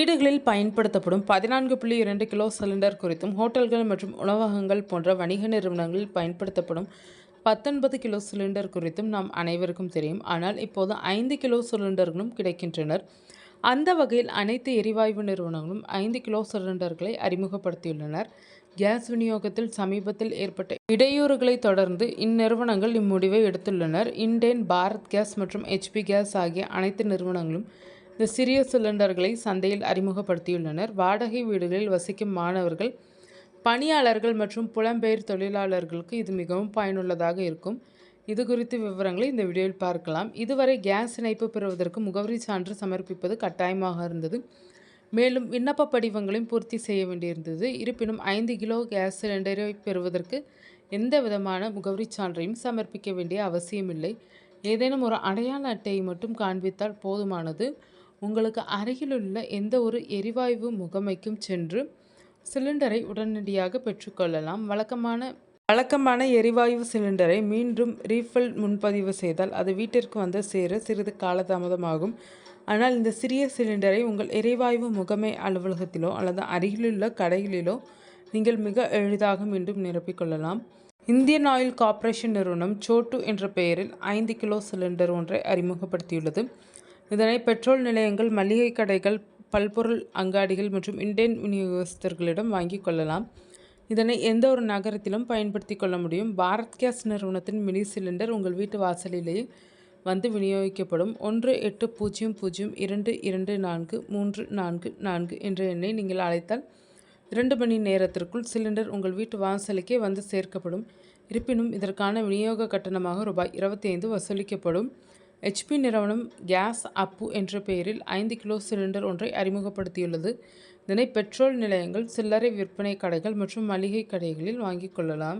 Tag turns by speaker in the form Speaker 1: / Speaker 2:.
Speaker 1: வீடுகளில் பயன்படுத்தப்படும் 14.2 kilo cylinder குறித்தும், ஹோட்டல்கள் மற்றும் உணவகங்கள் போன்ற வணிக நிறுவனங்களில் பயன்படுத்தப்படும் 19 கிலோ சிலிண்டர் குறித்தும் நாம் அனைவருக்கும் தெரியும். ஆனால் இப்போது 5 கிலோ சிலிண்டர்களும் கிடைக்கின்றனர். அந்த வகையில் அனைத்து எரிவாயு நிறுவனங்களும் 5 கிலோ சிலிண்டர்களை அறிமுகப்படுத்தியுள்ளனர். கேஸ் விநியோகத்தில் சமீபத்தில் ஏற்பட்ட இடையூறுகளை தொடர்ந்து இந்நிறுவனங்கள் இம்முடிவை எடுத்துள்ளனர். இண்டேன், பாரத் கேஸ் மற்றும் HP கேஸ் ஆகிய அனைத்து நிறுவனங்களும் இந்த சிறிய சிலிண்டர்களை சந்தையில் அறிமுகப்படுத்தியுள்ளனர். வாடகை வீடுகளில் வசிக்கும் மாணவர்கள், பணியாளர்கள் மற்றும் புலம்பெயர் தொழிலாளர்களுக்கு இது மிகவும் பயனுள்ளதாக இருக்கும். இது குறித்த விவரங்களை இந்த வீடியோவில் பார்க்கலாம். இதுவரை கேஸ் இணைப்பு பெறுவதற்கு முகவரி சான்று சமர்ப்பிப்பது கட்டாயமாக இருந்தது. மேலும் விண்ணப்ப படிவங்களையும் பூர்த்தி செய்ய வேண்டியிருந்தது. இருப்பினும் 5 கிலோ கேஸ் சிலிண்டரை பெறுவதற்கு எந்த விதமான முகவரி சான்றையும் சமர்ப்பிக்க வேண்டிய அவசியமில்லை. ஏதேனும் ஒரு அடையாள அட்டையை மட்டும் காண்பித்தால் போதுமானது. உங்களுக்கு அருகிலுள்ள எந்த ஒரு எரிவாயு முகமைக்கும் சென்று சிலிண்டரை உடனடியாக பெற்றுக்கொள்ளலாம். வழக்கமான எரிவாயு சிலிண்டரை மீண்டும் ரீஃபில் முன்பதிவு செய்தால் அது வீட்டிற்கு வந்து சேர சிறிது காலதாமதமாகும். ஆனால் இந்த சிறிய சிலிண்டரை உங்கள் எரிவாயு முகமை அலுவலகத்திலோ அல்லது அருகிலுள்ள கடைகளிலோ நீங்கள் மிக எளிதாக மீண்டும் நிரப்பிக்கொள்ளலாம். இந்தியன் ஆயில் கார்ப்பரேஷன் நிறுவனம் சோட்டு என்ற பெயரில் 5 கிலோ சிலிண்டர் ஒன்றை அறிமுகப்படுத்தியுள்ளது. இதனை பெட்ரோல் நிலையங்கள், மளிகை கடைகள், பல்பொருள் அங்காடிகள் மற்றும் இண்டேன் விநியோகஸ்தர்களிடம் வாங்கிக் கொள்ளலாம். இதனை எந்த ஒரு நகரத்திலும் பயன்படுத்தி கொள்ள முடியும். பாரத் கேஸ் நிறுவனத்தின் மினி சிலிண்டர் உங்கள் வீட்டு வாசலிலேயே வந்து விநியோகிக்கப்படும். 1800222434 என்ற எண்ணை நீங்கள் அழைத்தால் 2 மணி நேரத்திற்குள் சிலிண்டர் உங்கள் வீட்டு வாசலுக்கே வந்து சேர்க்கப்படும். இருப்பினும் இதற்கான விநியோக கட்டணமாக ரூபாய் 25 வசூலிக்கப்படும். HP நிறுவனம் கேஸ் அப்பு என்ற பெயரில் 5 கிலோ சிலிண்டர் ஒன்றை அறிமுகப்படுத்தியுள்ளது. இதனை பெட்ரோல் நிலையங்கள், சில்லறை விற்பனை கடைகள் மற்றும் மளிகை கடைகளில் வாங்கிக் கொள்ளலாம்.